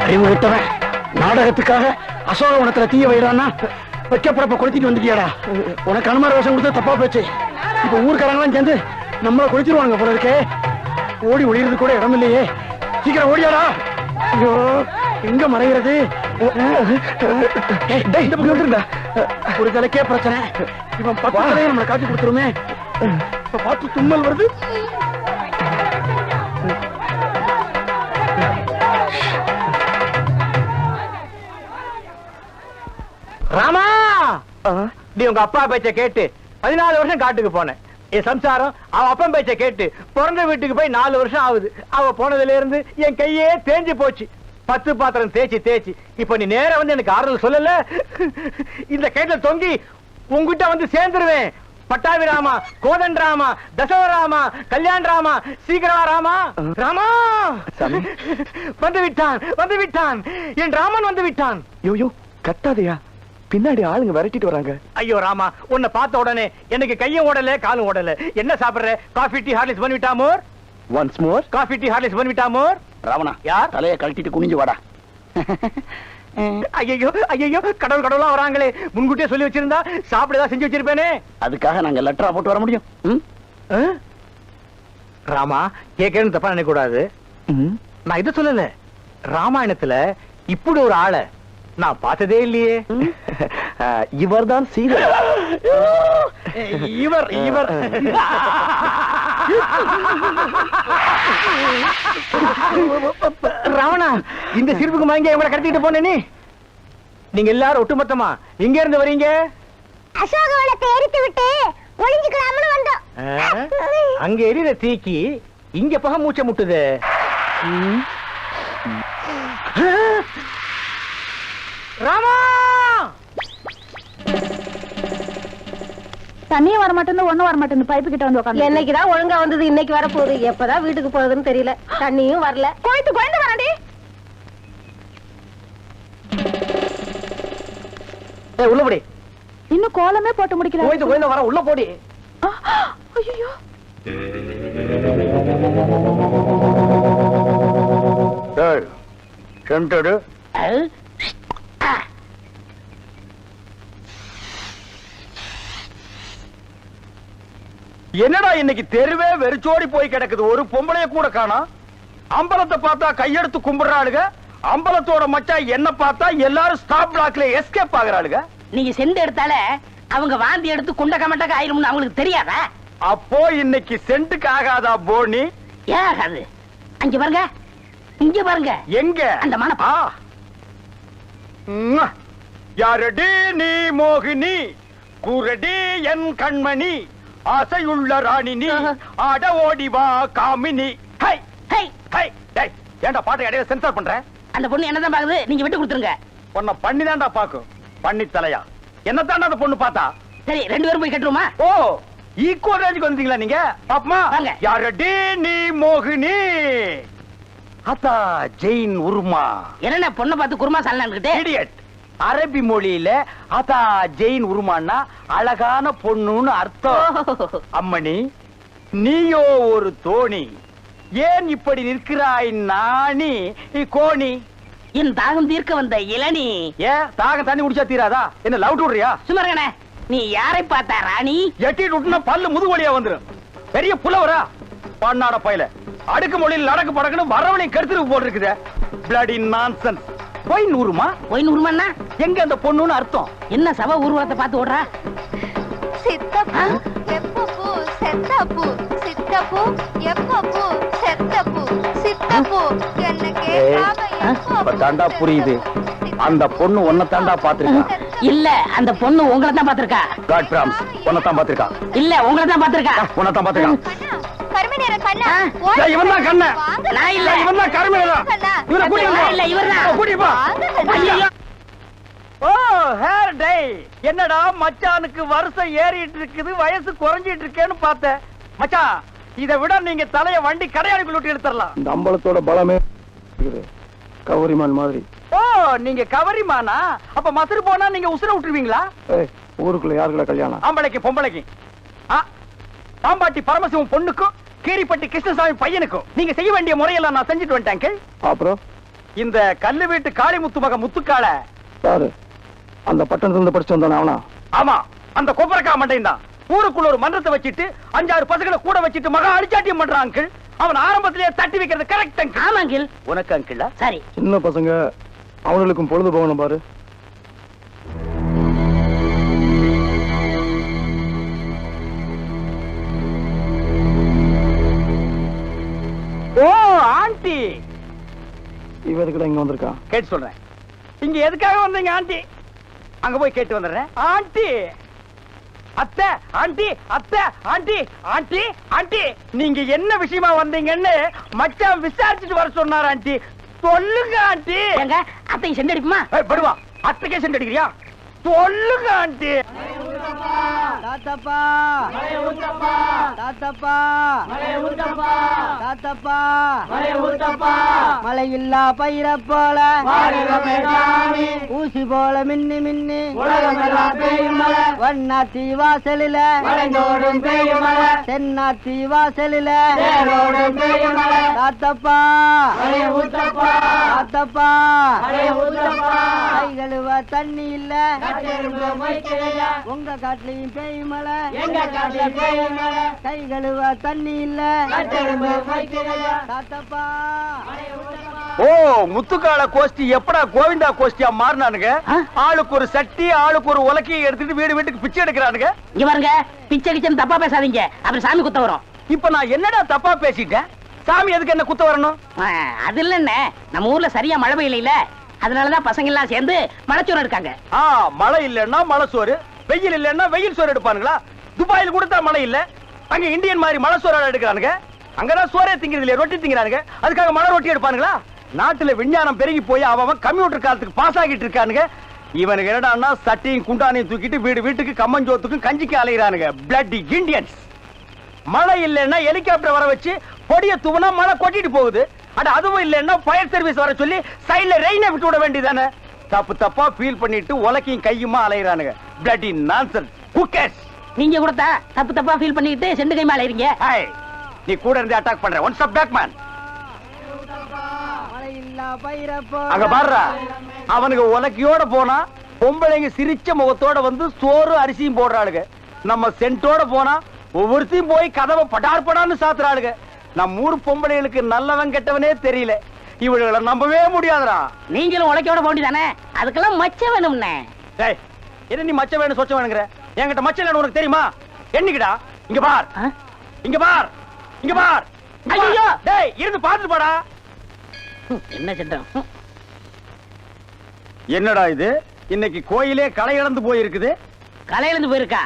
அறிவு விட்டவன் நாடகத்துக்காக அசோகவனத்துல தீய வைடான்னா வைக்கப்படப்ப கொளுத்திட்டு வந்துட்டியாடா. உனக்கு அனுமார வேஷம் கொடுத்து தப்பா போச்சு. இப்ப ஊர்க்காரங்களாம் சேர்ந்து நம்மள கொளுத்திடுவாங்க போல இருக்கே. ஓடி ஒளியறது கூட இடம் இல்லையே. சீக்கிரம் ஓடியாடா. ஐயோ எங்க மறைகிறது? ஒரு தலைக்கே பிரச்சனை. இவன் பக்கத்திலேயே நம்மளை காட்டி கொடுத்துருமே. இப்ப பார்த்து தும்மல் வருது. ராமா, நீ உங்க அப்பா பேச்ச கேட்டு 14 வருஷம் காட்டுக்கு போனேன். என் சம்சாரம் அவ அப்பன் பேச்ச கேட்டு பிறந்த வீட்டுக்கு போய் 4 வருஷம் ஆகுது. அவ போனதுல இருந்து என் கையே தேஞ்சு போச்சு. 10 பாத்திரம் தேய்ச்சி இப்ப நீ நேர வந்து எனக்கு ஆறுதல் சொல்லல. இந்த கையில தொங்கி உங்ககிட்ட வந்து சேர்ந்துருவேன். பட்டாபி ராமா, கோதன் ராமா, தசவராமா, கல்யாண் ராமா, சீக்கிரமா ராமா. ராமா வந்து விட்டான் என் ராமன் வந்து விட்டான். யோ கத்தாதையா, பின்னாடி ஆளுங்க விரட்டிட்டு வராங்க. ஐயோ ராமா, உன்னை பார்த்த உடனே எனக்கு கையும் ஓடல காலும் ஓடல. என்ன சாப்பிடுற? காஃபி டீ ஹார்லிக்ஸ் பண்ணிவிட்டா மோர்? Once more coffee tea Horlicks பண்ணிவிட்டா மோர்? ராவணா, யார் தலையை கழட்டிட்டு குனிஞ்சு வாடா. ஐயோ கடவுளா வராங்களே. முன்கூட்டியே சொல்லி வச்சிருந்தா சாப்பிடதான் செஞ்சு வச்சிருப்பேனே. அதுக்காக நாங்க லெட்டரா போட்டு வர முடியும்? ராமா, கேட்கணும் தப்பா நினைக்க கூடாது. நான் இதை சொல்லல. ராமாயணத்துல இப்படி ஒரு ஆளை நான் பார்த்ததே இல்லையே. இவர் தான் சீதை. இவர் ராவணா, இந்த சிரிப்புக்கு மயங்க இவங்களை கடத்திட்டு போனே. நீங்க எல்லாரும் ஒட்டுமொத்தமா எங்க இருந்து வரீங்க? அசோகவனத்தை எரித்து விட்டு ஒளிஞ்சுக்கலாம்னு வந்தோம். அங்க எரியிற தீக்கி இங்க பக மூச்சை முட்டுது. ராமா, தண்ணியும் வர மாட்டேன்னு ஒண்ணும் வர மாட்டேன்னு பைப்பு கிட்ட வந்து உட்காந்து. என்னைக்குதான் ஒழுங்கா வந்தது, இன்னைக்கு வர போகுது. எப்பதான் வீட்டுக்கு போகுதுன்னு தெரியல. தண்ணியும் வரல. கோயத்து வரடி. உள்ளபடி இன்னும் கோலமே போட்டு முடிக்கல. கோயத்து வர உள்ள போடி. ஐயோ சென்டடு என்னடா இன்னைக்கு தெருவே வெறிச்சோடி போய் கிடக்குது. ஒரு பொம்பளைய கூட காணோம். அம்பலத்தை பார்த்தா கையெடுத்து கும்பிடுறாளுங்க. அம்பலத்தோட மச்சா என்ன பார்த்தா எல்லாரும் ஸ்டாப் பிளாக்ல எஸ்கேப் ஆகுறாளுங்க. நீங்க செண்டு எடுத்தால அவங்க வாந்தி எடுத்து குண்ட கமட்டக்கு ஆயிரும்னு அவங்களுக்கு தெரியாதா? அப்போ இன்னைக்கு சென்ட்டுக்கு ஆகாதா போனி? ஏகாது. அங்க பாருங்க, இங்க பாருங்க. எங்க அந்த மனப்பா? யாரடி நீ மோகினி, கூரடி என் கண்மணி, ஆசையுள்ள ராணினி, ஆட ஓடி வா காமினி. High high high. டேய், ஏன்டா பாட்டை இடையில சென்சார் பண்ற? அந்த பொண்ணு என்னதான் பாக்குது, நீங்க விட்டு கொடுத்துருங்க. பொண்ண பண்ணிதான்டா பாக்கும். பண்ணி தலையா என்னத்தாண்டா அந்த பொண்ணு பார்த்தா? சரி, 2 பேரும் போய் கட்டுருமா? ஓ, ஈக்குவல் ரேஞ்சுக்கு வந்தீங்களா நீங்க? பாப்பமா, யாரடி நீ மோகினி, அத்தா ஜெயின் உருமா. என்ன பொண்ணை பார்த்து குருமா சாலனான்கிட்டே? இடியட். அரபி மொழியில அதா ஜெயின் உருமான்னா அழகான பொண்ணுன்னு அர்த்தம். அம்மணி, நீயோ ஒரு தோணி, ஏன் இப்படி நிற்கிறாய் நாணி கோணி? என் தாகம் தீர்க்க வந்த இளநீ. ஏன் தாகம் தண்ணி குடிச்சா தீராதா? என்ன லவ் விடுறியா? சுமரகனே, நீ யாரை பார்த்தா ராணி? எட்டிட்டு விட்டுனா பல்லு முது வழியா வந்துரும். பெரிய புலவரா பண்ணாட பையில. அடுக்கு மொழியில் நடக்கு படக்குன்னு வரவழையும் கருத்துருக்கு போட்டு இருக்குது. Bloody nonsense. போய் நூறுமா? போய் நூறுமான்னா எங்க அந்த பொண்ணுன்னு அர்த்தம்? என்ன சவ ஊர்வலத்தை பார்த்து ஓடுறா? சித்தப்பு எப்பப்பு செத்தப்பு, சித்தப்பு எப்பப்பு செத்தப்பு, சித்தப்பு என்ன கேட்காம தாண்டா புரியுது. அந்த பொண்ணு உன்னை தாண்டா பாத்துருக்கா. இல்ல, அந்த பொண்ணு உங்களை தான் பாத்திருக்கா. காட் பிராம்ஸ், உன்னை தான் பாத்துருக்கா. இல்ல, உங்களை தான் பாத்திருக்கா. உன்னை தான் பாத்துருக்கா. கருமநேர கண்ணா, இவன் தான் கண்ண. நான் இல்ல, இவன் தான் கருமநேரா. இவனை கூட்டி வா. இல்ல, இவர்தான். கூட்டி வா. ஐயோ. ஓ, ஹேர் டை. என்னடா மச்சானுக்கு வருஷம் ஏறிட்டு இருக்குது, வயசு குறைஞ்சிட்டு இருக்கேன்னு பார்த்தேன். மச்சான், இதை விட நீங்க தலைய வண்டி கடையாளுக்குள்ள விட்டு எடுத்துடலாம். இந்த அம்பலத்தோட பலமே கவரிமான் மாதிரி. ஓ, நீங்க கவரிமானா? அப்ப மசுறு போனா நீங்க உசுர விட்டுருவீங்களா? ஊருக்குள்ள யாருக்குள்ள கல்யாணம்? ஆம்பளைக்கு பொம்பளைக்கு. பாம்பாட்டி பரமசிவம் பொண்ணுக்கும் கீரிப்பட்டி கிருஷ்ணசாமி பையனுக்கும் நீங்க செய்ய வேண்டிய முறையெல்லாம் நான் செஞ்சுட்டு வந்துட்டேன். அப்புறம் இந்த கல்லு வீட்டு காளிமுத்து மக முத்துக்கால பாரு அந்த பட்டணத்துல இருந்து படிச்சு வந்தானே அவனா? ஆமா, அந்த கொப்பரக்கா மண்டையும் தான். ஊருக்குள்ள ஒரு மன்றத்தை வச்சிட்டு 5-6 பசங்களை கூட வச்சிட்டு மகா அடிச்சாட்டியம் பண்றான் அங்கிள். அவன் ஆரம்பத்திலேயே தட்டி வைக்கிறது கரெக்ட் அங்கிள். ஆமா அங்கிள். உனக்கு அங்கிள் சரி. சின்ன பசங்க அவங்களுக்கும் பொழுது போகணும் பாரு. ஓ ஆண்டி, இவ எதுக்குடா இங்க வந்திருக்கா? கேட்டு சொல்றேன். இங்க எதுக்காக வந்தீங்க ஆண்டி? அங்க போய் கேட்டு வந்துடுறேன். ஆண்டி, அத்தை, ஆண்டி, அத்தை, ஆண்டி, ஆண்டி, ஆண்டி, நீங்க என்ன விஷயமா வந்தீங்கன்னு மச்சான் விசாரிச்சுட்டு வர சொன்னார் ஆண்டி. சொல்லுங்க ஆண்டி. எங்க அத்தைக்கு செண்டு அடிப்புமா? படுவா, அத்தைக்கே சென்று அடிக்கிறியா? சொல்லுங்க ஆண்டி. தாத்தப்பா தாத்தப்பா தாத்தப்பா மழை இல்லா பயிர போல ஊசி போல மின்னி மின்னி வண்ணாத்தி வாசலில தென்னாத்தி வாசலில தாத்தப்பா தாத்தப்பா கை கழுவ தண்ணி இல்ல உங்க காட்டுலயும் பேய் மலை கை கழுவ தண்ணி இல்ல தாத்தப்பா. ஓ முத்துக்கால கோஷ்டி எப்படா கோவிந்தா கோஷ்டியா மாறினானுங்க? ஆளுக்கு ஒரு சட்டி, ஆளுக்கு ஒரு உலக்கையை எடுத்துட்டு வீடு வீட்டுக்கு பிச்சை எடுக்கிறானுங்க. இங்க பாருங்க, பிச்சை கிச்சன் தப்பா பேசாதீங்க, அப்புறம் சாமி குத்த வரும். இப்ப நான் என்னடா தப்பா பேசிட்டேன்? சாமி எதுக்கு என்ன குத்த வரணும்? அது இல்லன்னு, நம்ம ஊர்ல சரியா மழை பெய்யல, அதனாலதான் பசங்க எல்லாம் சேர்ந்து மலைச்சோறு எடுக்காங்க. மழை இல்லன்னா மலை சோறு, வெயில் இல்லன்னா வெயில் சோறு எடுப்பானுங்களா? துபாயில் கூட தான் மழை இல்ல, அங்க இந்தியன் மாதிரி மலை சோறு எடுக்கிறானுங்க. அங்கதான் சோறே திங்கிறது இல்லையா, ரொட்டி திங்கிறானுங்க. அதுக்காக மலை ரொட்டி எடுப்பானுங்களா? நாட்டுல விஞ்ஞானம் பெருகி போய் அவன் கம்ப்யூட்டர் காலத்துக்கு பாஸ் ஆகிட்டு இருக்கானுங்க. இவனுக்கு என்னடான்னா சட்டியும் குண்டானையும் தூக்கிட்டு வீடு வீட்டுக்கு கம்மஞ்சோத்துக்கும் கஞ்சிக்கு அலைகிறானுங்க. Bloody Indians. மழை இல்லன்னா ஹெலிகாப்டர் வர வச்சு பொடிய தூவனா மழை கொட்டிட்டு போகுது. அட அதுவும் இல்லன்னா ஃபயர் சர்வீஸ் வர சொல்லி சைடுல ரெயினை விட்டு விட வேண்டியதானே? தப்பு தப்பா ஃபீல் பண்ணிட்டு உலக்கையும் கையுமா அலைகிறானுங்க. Bloody nonsense. குக்கர்ஸ். நீங்க கூட தப்பு தப்பா ஃபீல் பண்ணிட்டு செண்டு கை மேல இருங்க. நீ கூட இருந்து அட்டாக் பண்ற. One stop back man. அங்க பாருடா, அவனுக்கு உலக்கையோட போனா பொம்பளைங்க சிரிச்ச முகத்தோட வந்து சோறு அரிசியும் போடுறாளுங்க. நம்ம சென்ட்டோட போனா ஒவ்வொருத்தையும் போய் கதவை படார் படான்னு சாத்துறாளுங்க. நம்ம ஊர் பொம்பளைகளுக்கு நல்லவன் கெட்டவனே தெரியல. இவங்களை நம்பவே முடியாதுடா. நீங்களும் உலக்கையோட போண்டிதானே, அதுக்கெல்லாம் மச்சம் வேணும்னே. டேய், என்ன நீ மச்சம் வேணும் சொச்சம் வேணுங்கிற? என்கிட்ட மச்சம் இல்லைன்னு உனக்கு தெரியுமா? என்னைக்குடா? இங்க பார், இங்க பார், இங்க பார். ஐயோ, டேய் இருந்து பாத்துட்டு போடா. என்ன சட்டம்? என்னடா இது? இன்னைக்கு கோயிலே களை இழந்து போயிருக்குது. கலையிலிருந்து போயிருக்கா?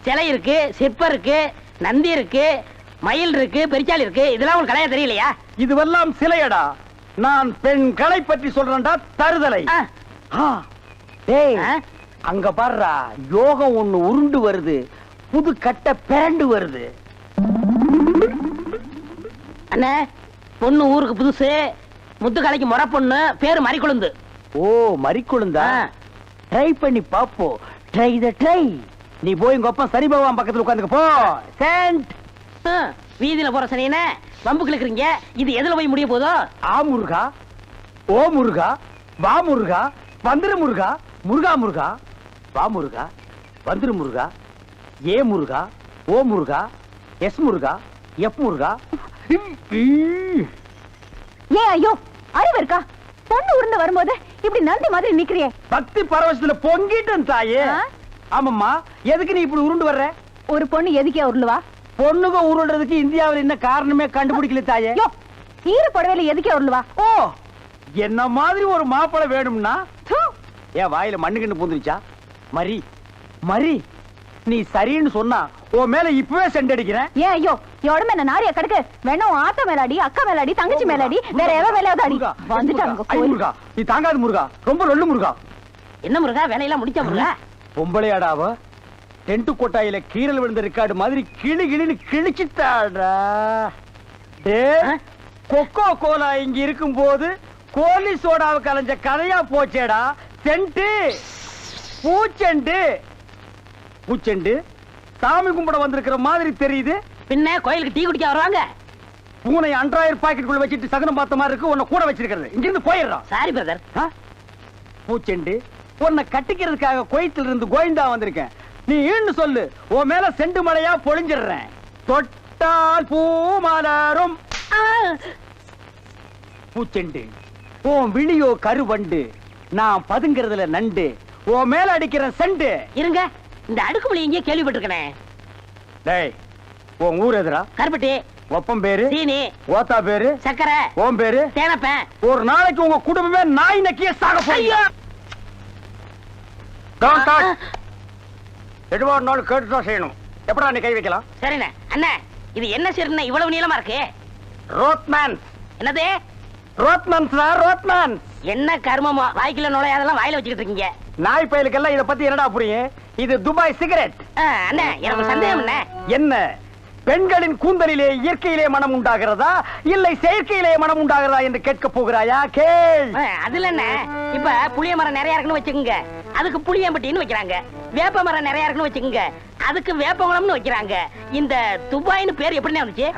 சிலை இருக்கு, சிற்பம் இருக்கு, நந்தி இருக்கு, மயில் இருக்கு, பெரிச்சாலி இருக்கு. இதெல்லாம் உங்களுக்கு கலையா தெரியலையா? இதுவெல்லாம் சிலையடா. நான் பெண் கலை பற்றி சொல்றேன்டா. தருதலை. டேய், அங்க பாருடா, யோகம் ஒண்ணு உருண்டு வருது. புது கட்ட பிறண்டு வருது. அண்ணே, பொண்ணு ஊருக்கு புதுசு, முத்துக்கலைக்கு முறை பொண்ணு, பேரு மறிக்குழுந்து. ஓ மறிக்குழுந்தா? ட்ரை பண்ணி பாப்போ. ட்ரை த ட்ரை. நீ போய் உங்க அப்பா சரி பகவான் பக்கத்துல உட்காந்துக்க போ. சென்ட். வீதியில போற சனியன வம்பு கிழக்குறீங்க. இது எதுல போய் முடிய போதோ? ஆ முருகா, ஓ முருகா, வா முருகா, வந்துரு முருகா, முருகா முருகா, வா முருகா, வந்துரு முருகா, ஏ முருகா, ஓ முருகா, எஸ் முருகா, எஃப் முருகா. ஏன் ஐயோ, அறிவு இருக்கா? பொண்ணு உருண்டு வரும்போது இப்படி நந்தி மாதிரி நிக்கிறியே. பக்தி பரவசத்துல பொங்கிட்டேன் தாயே. ஆமாம்மா, எதுக்கு நீ இப்படி உருண்டு வர்ற? ஒரு பொண்ணு எதுக்கே உருளுவா? பொண்ணுங்க உருள்றதுக்கு இந்தியாவில் என்ன காரணமே கண்டுபிடிக்கல தாயே. ஈர புடவையில எதுக்கே உருளுவா? ஓ, என்ன மாதிரி ஒரு மாப்பிளை வேணும்னா ஏன் வாயில மண்ணுக்குன்னு பூந்துருச்சா? மரி மரி, நீ சரின்னு சொன்னா உன் மேல இப்பவே செண்டடிக்கிறேன். ஏன் ஐயோ, எவ்வளவு என்ன நாரியா கிடக்கு? வேணும் ஆத்த மேலாடி, அக்கா மேலாடி, தங்கச்சி மேலாடி, வேற எவ மேலாவது அடி. வந்துட்டாங்க. முருகா, நீ தாங்காது முருகா, ரொம்ப லொல்லு முருகா. என்ன முருகா, வேலையெல்லாம் முடிச்ச முருகா? பொம்பளையாடாவ டென்ட் கொட்டாயில கீரல் விழுந்த ரெக்கார்டு மாதிரி கிளி கிளின்னு கிழிச்சிட்டாடா. கொக்கோ கோலா இங்க இருக்கும் போது கோலி சோடாவை கலைஞ்ச கதையா போச்சேடா. சென்ட்டு பூச்செண்டு பூச்செண்டு சாமி கும்பிட வந்திருக்கிற மாதிரி தெரியுது. பின்ன கோயிலுக்கு டீ குடிக்க வருவாங்க. பூனை அன்றாயிரம் பாக்கெட்டுக்குள்ள வச்சிட்டு சகனம் பார்த்த மாதிரி இருக்கு, உன்னை கூட வச்சிருக்கிறது. இங்கிருந்து போயிடுறான். Sorry brother. பூச்செண்டு, உன்னை கட்டிக்கிறதுக்காக கோயத்துல இருந்து கோயந்தா வந்திருக்கேன். நீ ஈன்னு சொல்லு, உன் மேல செண்டு மழையா பொழிஞ்சிடுறேன். தொட்டால் பூ மலரும். பூச்செண்டு, உன் விழியோ கருவண்டு, நான் பதுங்கிறதுல நண்டு, உன் மேல அடிக்கிற செண்டு. இருங்க, இந்த அடுக்குமொழி எங்கேயே கேள்விப்பட்டிருக்கேன். டேய், உன் ஊர் எதுரா? கருப்பட்டி, ஒப்பம் பேரு, சீனி, ஓத்தா பேரு, சக்கரை, ஓம் பேரு, தேனப்பேன். ஒரு நாளைக்கு உங்க குடும்பமே நாய் நக்கிய சாக போறீங்க. எதுவாக நாள் கேட்டுதான் செய்யணும். எப்படா நீ கை வைக்கலாம்? சரிண்ணே. அண்ணா, இது என்ன சரிண்ணே இவ்வளவு நீளமா இருக்கு? ரோத்மேன். என்னது? Rothman sir, Rothman. என்ன கர்மமோ, வாய்க்குள்ள நுழையாதெல்லாம் வாயில வச்சுக்கிட்டு இருக்கீங்க. நாய் பயலுக்கெல்லாம் இத பத்தி என்னடா புரியும்? இது துபாய் சிகரெட். அண்ணா, எனக்கு சந்தேகம் என்ன? என்ன, பெண்களின் கூந்தலிலே இயற்கையிலே மனம் உண்டாகிறதா இல்லை செயற்கையிலே மனம் உண்டாகிறதா என்று கேட்க போகிறாயா? கேள். அதுல என்ன, இப்ப புளிய மரம் நிறைய இருக்குன்னு வச்சுக்கோங்க, அதுக்கு புளியம்பட்டின்னு வைக்கிறாங்க. வேப்ப மரம் நிறைய இருக்குன்னு வச்சுக்கோங்க, அதுக்கு வேப்பகுளம்னு வைக்கிறாங்க. இந்த துபாய்னு பேர் எப்படின்னு வந்துச்சு?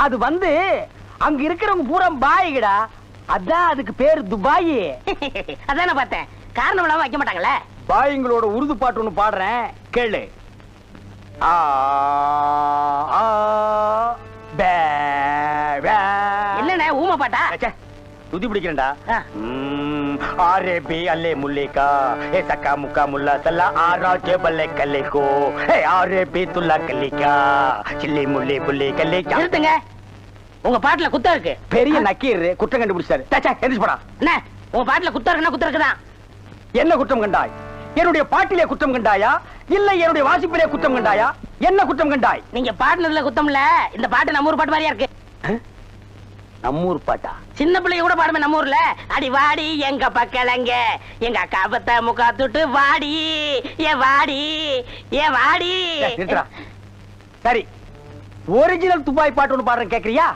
அது வந்து அங்க இருக்கிறவங்க பூரா பாய்கடா, அதான் அதுக்கு பேரு துபாய். அதான் நான் பார்த்தேன். காரணம் இல்லாம வைக்க மாட்டாங்களே. பாய்ங்களோட உருது பாட்டு ஒண்ணு பாடுறேன், கேளு. ஆ ஆ பே பே. என்னண்ணே ஊமை பாட்டா? ச்சே, துதி பிடிக்கிறேன்டா. ஆ. ஆரே பி அல்லே முல்லேகா ஏ சக்கா முக்கா முல்லா சல்லா ஆரா ஜேபல்லே கல்லேகோ ஏ ஆரே பி துல்லா கல்லிகா சில்லி முல்லே புல்லே கல்லேகா. நிறுத்துங்க, உங்க பாட்டுல குத்தம் இருக்கு. பெரிய நக்கீர் குற்றம் கண்டுபிடிச்சாரு. ச்சே, எந்திரிச்சு போடா. என்ன, உங்க பாட்டுல குத்தம் இருக்குன்னா குத்தம் இருக்குதான். என்ன குற்றம் கண்டாய்? என்னுடைய பாட்டிலே குற்றம் கண்டாயா இல்லை என்னுடைய வாசிப்பிலே குற்றம் கண்டாயா? என்ன குற்றம் கண்டாய்? நீங்க பாட்டுனதுல குத்தம் இல்ல. இந்த பாட்டு நம்ம ஊர் பாட்டு மாதிரியா இருக்கு. நம்மூர் பாட்டா? சின்ன பிள்ளைய கூட பாடுமே நம்ம ஊர்ல. அடி வாடி எங்க பக்கலங்க, எங்க அக்கா பத்த முக்கா துட்டு வாடி ஏ வாடி ஏ வாடி. நிறுத்துடா. சரி, ஒரிஜினல் துபாய் பாட்டு ஒண்ணு பாடுறேன், கேக்குறியா?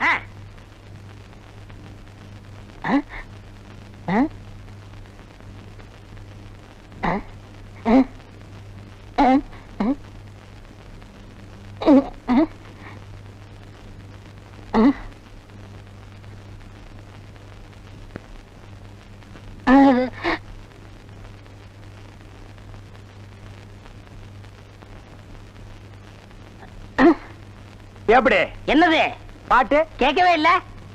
எப்படி என்னது பாட்டு? கேட்கவே இல்ல.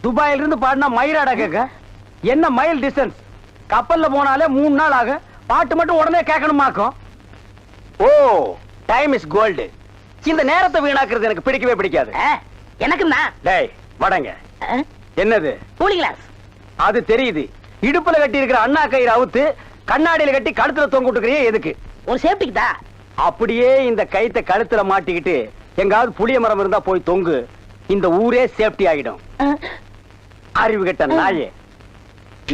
துபாயில இருந்து பாடினா மயிராடா கேட்க. என்ன மைல் டிஸ்டன்ஸ்? கப்பல்ல போனாலே 3 நாள் ஆகும். பாட்டு மட்டும் உடனே கேட்கணுமாக்கும். ஓ, டைம் இஸ் கோல்டு. இந்த நேரத்தை வீணாக்குறது எனக்கு பிடிக்கவே பிடிக்காது. எனக்குன்னா டேய் வடங்க. என்னது? Cooling glass. அது தெரியுது. இடுப்புல கட்டி இருக்கிற அண்ணா கயிறு அவுத்து கண்ணாடியில கட்டி கழுத்துல தொங்க விட்டுக்கிறியே எதுக்கு? ஒரு சேஃப்டிக்கு தான். அப்படியே இந்த கயித்தை கழுத்துல மாட்டிக்கிட்டு எங்காவது புளிய மரம் இருந்தா போய் தொங்கு. இந்த ஊரே சேஃப்டி ஆகிடும். அறிவு கெட்ட நாயே,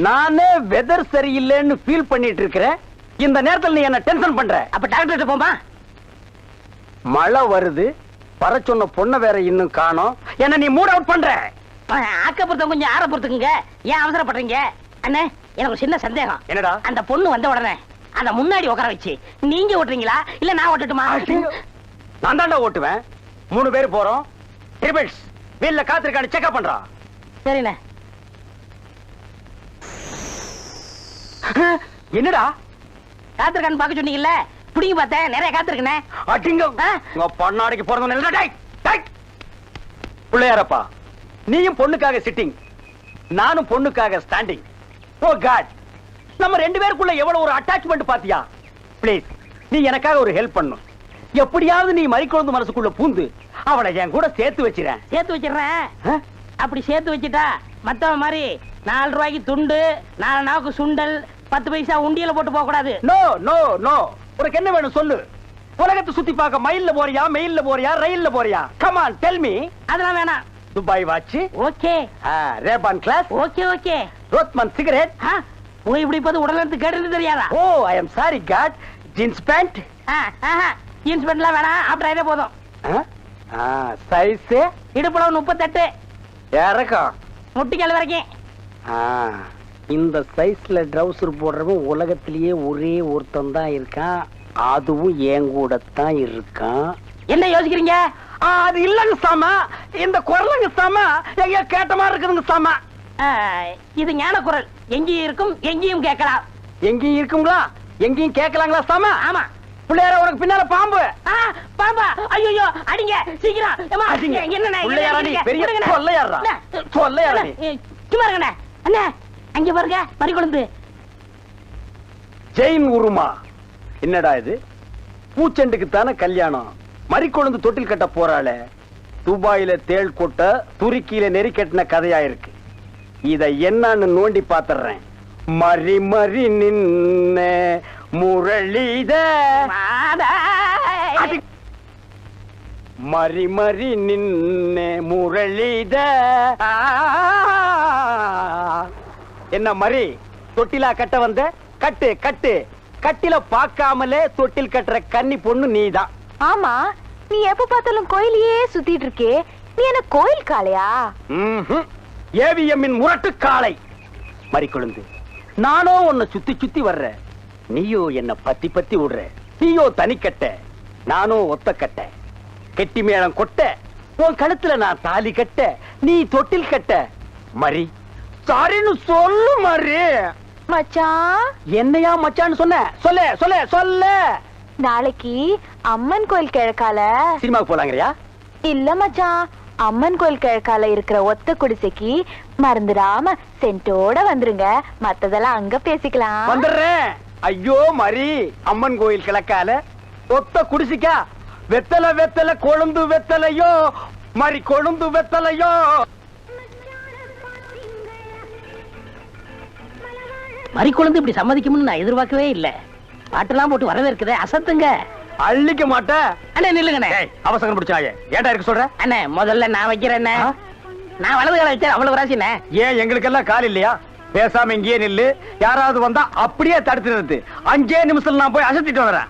நானே வெதர் சரியில்லைன்னு ஃபீல் பண்ணிட்டு இருக்கிறேன். இந்த நேரத்தில் நீ என்ன டென்ஷன் பண்ற. அப்ப டாக்டர் போமா? மழை வருது, வர சொன்ன பொண்ணை வேற இன்னும் காணோம். என்ன நீ மூட் அவுட் பண்ற. ஆக்கப்புறத்த கொஞ்சம் ஆற பொறுத்துக்குங்க. ஏன் அவசரப்படுறீங்க? அண்ணே, எனக்கு ஒரு சின்ன சந்தேகம். என்னடா? அந்த பொண்ணு வந்த உடனே அந்த முன்னாடி உட்கார வச்சு நீங்க ஓட்டுறீங்களா இல்ல நான் ஓட்டட்டுமா? நான் தாண்டா ஓட்டுவேன். 3 பேர் போறோம். ட்ரிபிள்ஸ் வீல்ல காத்திருக்கான்னு செக்அப் பண்றா. சரிண்ணே. என்னடா காத்திருக்கான்னு பாக்க சொன்னீங்கல்ல, புடிங்க பார்த்தேன், நிறைய காத்திருக்கனே. அடிங்க உங்க பொண்ணாடிக்கு போறதுன்னு பிள்ளையாரப்பா, நீயும் பொண்ணுக்காக சிட்டிங், நானும் பொண்ணுக்காக ஸ்டாண்டிங். ஓ காட், நம்ம 2 பேருக்குள்ள எவ்வளவு ஒரு அட்டாச்மெண்ட் பாத்தியா? ப்ளீஸ், நீ எனக்காக ஒரு ஹெல்ப் பண்ணும். எப்படியாவது நீ மறிக்குழந்து மனசுக்குள்ள பூந்து அவளை என் கூட சேர்த்து வச்சிரேன். சேர்த்து வச்சிடுறேன். அப்படி சேர்த்து வச்சிட்டா மத்தவன் மாதிரி 4 ரூபாய்க்கு துண்டு, 4 நாவுக்கு சுண்டல், 10 பைசா உண்டியல போட்டு போக கூடாது. நோ நோ நோ, உனக்கு என்ன வேணும் சொல்லு. உலகத்தை சுத்தி பார்க்க மயில்ல போறியா, மெயில்ல போறியா, ரயில்ல போறியா? Come on tell me. அதெல்லாம் வேணாம். Dubai watch okay, Ray Ban glass okay okay. Rothman cigarette. போய் இப்படி பார்த்து உடலுக்கு கேட்டு தெரியாதா? Oh I am sorry God. Jeans pant. ஜீன்ஸ் பேண்ட்லாம் வேணாம், ஆப்டரே போதும். சைஸ் இடுப்புல 38, இறக்கம் முட்டிக்கால் வரைக்கும். இந்த சைஸ்ல ட்ரவுசர் போடுறவன் உலகத்திலேயே ஒரே ஒருத்தன் தான் இருக்கான். அதுவும் என் கூட தான் இருக்கான். என்ன யோசிக்கிறீங்க? அது இல்லங்க சாமா, இந்த குரலுங்க சாமா எங்க கேட்ட மாதிரி இருக்குதுங்க சாமா. இது ஞான குரல், எங்கேயும் இருக்கும் எங்கேயும் கேட்கலாம். எங்கேயும் இருக்குங்களா, எங்கேயும் கேட்கலாங்களா சாமா? ஆமா. பிள்ளையார உனக்கு பின்னால பாம்பு. பாம்பா, ஐயோ அடிங்க சீக்கிரம். அடிங்க. என்னண்ணே பிள்ளையாரா நீ? பெரிய கொள்ளையாரா? கொள்ளையாரா நீ? சும்மா இருங்கண்ணே. அண்ணே அங்க பாருங்க மறிக்குழுந்து. ஜெயின் உருமா. என்னடா இது, பூச்செண்டுக்கு தானே கல்யாணம், மறிக்கொழுந்து தொட்டில் கட்ட போறாள. துபாயில தேள் கொட்ட துருக்கியில நெறி கட்டின கதையா இருக்கு. இத என்னன்னு நோண்டி பாத்துறேன். மறி மறி நின்ன முரளித, மறி மறி நின்ன முரளித. என்ன மறி, தொட்டிலா கட்ட வந்த? கட்டு கட்டு. கட்டில பாக்காமலே தொட்டில் கட்டுற கன்னி பொண்ணு நீதான். ஆமா, நீ எப்ப பார்த்தாலும் கோயிலையே சுத்திட்டு இருக்கே, நீ என்ன கோயில் காளையா? ஏவிஎம்மின் முரட்டு காளை. மறிக்கொழுந்து, நானோ உன்னை சுத்தி சுத்தி வர்ற, நீயோ என்ன பத்தி பத்தி விடுற. நீயோ தனிக்கட்ட, நானோ ஒத்த கட்ட. கெட்டி மேளம் கொட்ட, உன் கழுத்துல நான் தாலி கட்ட, நீ தொட்டில் கட்ட. மறி, சாரின்னு சொல்லு மறி. மச்சான், என்னையா மச்சான்னு சொன்ன? சொல்ல சொல்ல சொல்ல. நாளைக்கு அம்மன் கோயில் கிழக்கால சினிமாவுக்கு போலாங்கறியா? இல்ல மச்சான், அம்மன் கோயில் கிழக்கால இருக்கிற ஒத்த குடிசைக்கு மறந்துடாம சென்ட்டோட வந்துருங்க, மத்ததெல்லாம் அங்க பேசிக்கலாம். வந்துடுறேன். ஐயோ மறி, அம்மன் கோயில் கிழக்கால ஒத்த குடிசிக்கா? வெத்தலை வெத்தலை கொழுந்து வெத்தலையோ மறி, கொழுந்து வெத்தலையோ. மறிக்குழுந்து இப்படி சம்மதிக்கும்னு நான் எதிர்பார்க்கவே இல்ல. பாட்டெல்லாம் போட்டு வரவேற்குதே, அசத்துங்க. அள்ளிக்க மாட்டேன். அண்ணே நில்லுங்கண்ணே. அவசரம் பிடிச்சாயே, ஏன்டா இருக்க சொல்ற? அண்ணே முதல்ல நான் வைக்கிறேன். நான் வலது கால வச்சேன், அவ்வளவு ராசிண்ணே. ஏன் எங்களுக்கு எல்லாம் கால் இல்லையா? பேசாம இங்கேயே நில்லு, யாராவது வந்தா அப்படியே தடுத்துறது. 5 நிமிஷத்துல நான் போய் அசத்திட்டு வரேன்.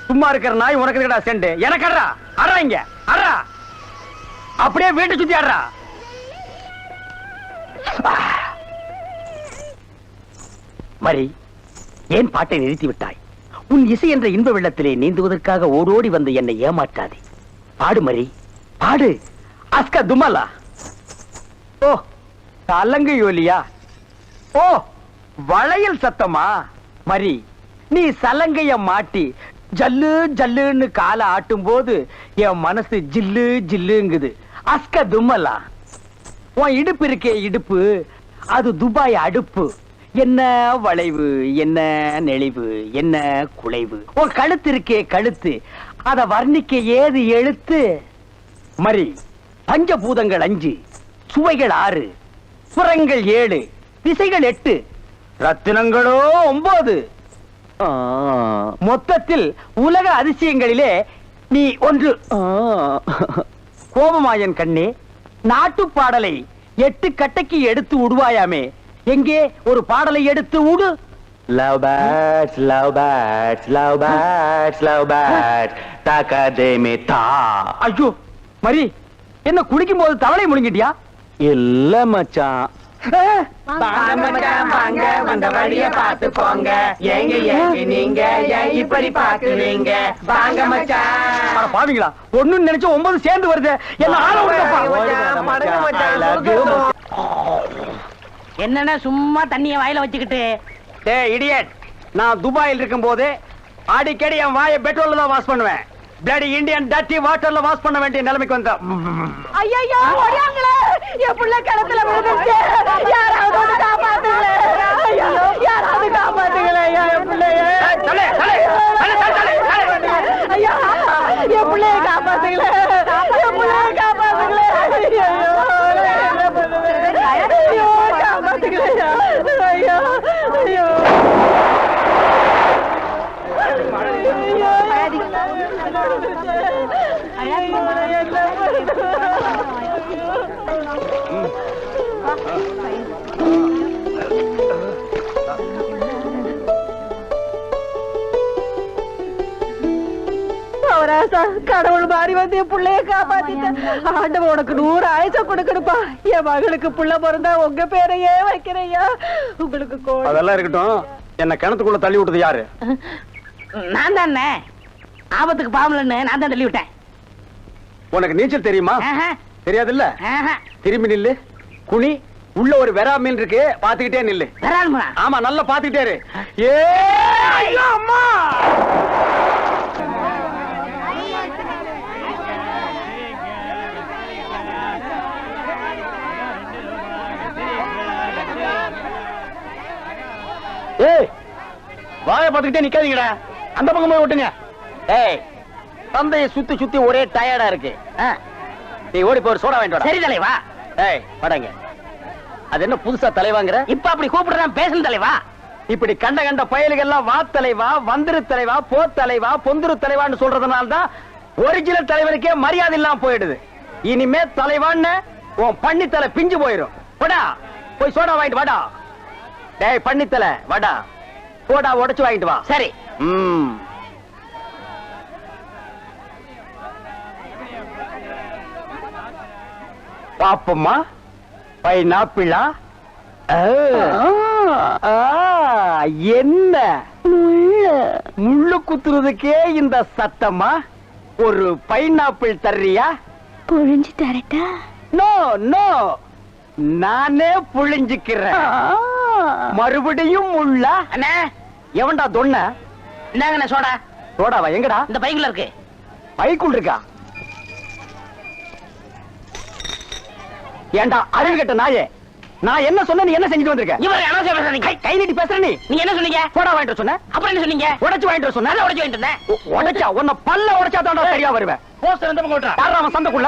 சும்மா இருக்கிற நாய் உனக்கு இருக்கடா செண்டு, எனக்கு அறா அறா, இங்க அறா, அப்படியே வீட்டை சுத்தி ஆடுறா. மரி, ஏன் பாட்டை நிறுத்தி விட்டாய்? உன் இசை என்ற இன்ப வெள்ளத்திலே நீந்துவதற்காக ஓடோடி வந்து என்னை ஏமாற்றாதே. பாடு மரி, பாடு. அஸ்கா துமலா. ஓ, தலங்கு யோலியா. ஓ, வளையல் சத்தமா? மரி, நீ சலங்கைய மாட்டி ஜல்லு ஜல்லுன்னு காலை ஆட்டும் போது என் மனசு ஜில்லு ஜில்லுங்குது. அஸ்க தும்மலா. உன் இடுப்பு இருக்கே இடுப்பு, அது துபாய் அடுப்பு. என்ன வளைவு, என்ன நெளிவு, என்ன குலைவு. உன் கழுத்து இருக்கே கழுத்து, அத வர்ணிக்க ஏது எழுத்து? மரி, பஞ்சபூதங்கள் 5, சுவைகள் 6, புறங்கள் 7, திசைகள் 8, ரத்தினங்களோ 9. மொத்தத்தில் உலக அதிசயங்களிலே நீ ஒன்று. கோபமாயன் கண்ணே, நாட்டு பாடலை 8 கட்டைக்கு எடுத்து விடுவாயாமே, எங்கே ஒரு பாடலை எடுத்து விடு. Love birds, love birds, love birds, love birds, takademe ta. ஐயோ மரி, என்ன குளிக்கும் போது தவளை முழுங்கிட்டியா? இல்ல மச்சான். வந்த வழிய பார்த்து போங்க, எங்க எங்க நீங்க ஏன் இப்படி பாக்குறீங்க? வாங்க மச்சான். பாவீங்களா, ஒண்ணு நினைச்சு 9 சேர்ந்து வருது. என்ன ஆள விடுப்பா. என்னன்னா சும்மா தண்ணிய வாயில வச்சுக்கிட்டு. டேய் இடியட், நான் துபாயில் இருக்கும் போது அடிக்கடி என் வாயை பெட்ரோல்ல தான் வாஷ் பண்ணுவேன். பிளடி இந்தியன் டர்ட்டி வாட்டர்ல வாஷ் பண்ண வேண்டிய நிலைமைக்கு வந்தேன். ஐயோ ஓடியாங்களே, என் புள்ள கிணத்துல விழுந்துச்சு, யாராவது வந்து காப்பாத்துங்களே. ஐயோ, யாராவது காப்பாத்துங்களே என் பிள்ளைய. ஐயா, என் பிள்ளைய காப்பாத்துங்களே, என் பிள்ளைய காப்பாத்துங்களே. ஐயோ, ஐயோ காப்பாத்துங்களே. ஐயோ ஐயோ கடவுள் மாறி வந்து என் பிள்ளைய காப்பாத்திட்டேன். ஆண்டவன் உனக்கு 100 ஆயுசம் கொடுக்கணுப்பா. என் மகளுக்கு புள்ள பிறந்தா உங்க பேரையே வைக்கிறையா. உங்களுக்கு அதெல்லாம் இருக்கட்டும், என்ன கிணத்துக்குள்ள தள்ளி விட்டது யாரு? நான் தானே, ஆபத்துக்கு பாவலன்னு நான் தான் தள்ளி விட்டேன். உனக்கு நீச்சல் தெரியுமா? ஆஹா, தெரியாதுல்ல? ஆஹா. திரும்பி நில்லு, குனி. உள்ள ஒரு வெறா மீன் இருக்கு, பாத்துக்கிட்டே நில்லு. வரானுமா? ஆமா, நல்லா பாத்துக்கிட்டே இரு. ஏ ஐயோ, அம்மா! ஏய், வாயை பார்த்துக்கிட்டே நிக்காதீங்கடா, அந்த பக்கம் போய் விட்டுங்க. ஏய், தந்தையை சுத்தி சுத்தி ஒரே டயர்டா இருக்கு. நீ ஓடி போய் ஒரு சோடா வாங்கிட்டு வாடா. சரி தலைவா. ஏய், வாடங்க. அது என்ன புதுசா தலைவாங்கற? இப்ப அப்படி கூப்பிடுறான் பேசணும் தலைவா. இப்படி கண்ட கண்ட பயலுகெல்லாம் வா தலைவா, வந்திரு தலைவா, போ தலைவா, பொந்துரு தலைவான்னு சொல்றதுனால தான் ஒரிஜினல் தலைவருக்கே மரியாதை இல்லாம போயிடுது. இனிமே தலைவான்னு உன் பண்ணித்தலை பிஞ்சு போயிடும். போடா, போய் சோடா வாங்கிட்டு வாடா. டேய் பண்ணித்தலை, வாடா, போடா, உடைச்சு வாங்கிட்டு வா. சரி. பாப்பம்மா, பைனாப்பிளா? என்ன முள்ளு குத்துறதுக்கே இந்த சத்தமா? ஒரு பைனாப்பிள் தர்றியா? புழிஞ்சு தரட்டா? நோ நோ, நானே புழிஞ்சுக்கிறேன். மறுபடியும் முள்ளா? அண்ணா, எவன்டா தொன்ன? இந்தாங்கண்ணே சோடா. சோடாவா? எங்கடா? இந்த பைக்குள்ள இருக்கு. பைக்குள் இருக்கா? ஏண்டா அறிவு கெட்ட நாயே, நான் என்ன சொன்ன, நீ என்ன செஞ்சுட்டு வந்திருக்க? இவர் அனாவசியம் பேசுறீங்க. கை நீட்டி பேசுற நீ. நீங்க என்ன சொன்னீங்க? சோடா வாங்கிட்டு சொன்ன, அப்புறம் என்ன சொன்னீங்க? உடைச்சு வாங்கிட்டு சொன்ன. நான் உடைச்சு வாங்கிட்டு இருந்தேன். உடைச்சா உன்னை பல்ல உடைச்சா தான் சரியா வருவேன். போஸ்டர் இந்த பக்கம் விட்டுறா. யாரா அவன் சந்தைக்குள்ள?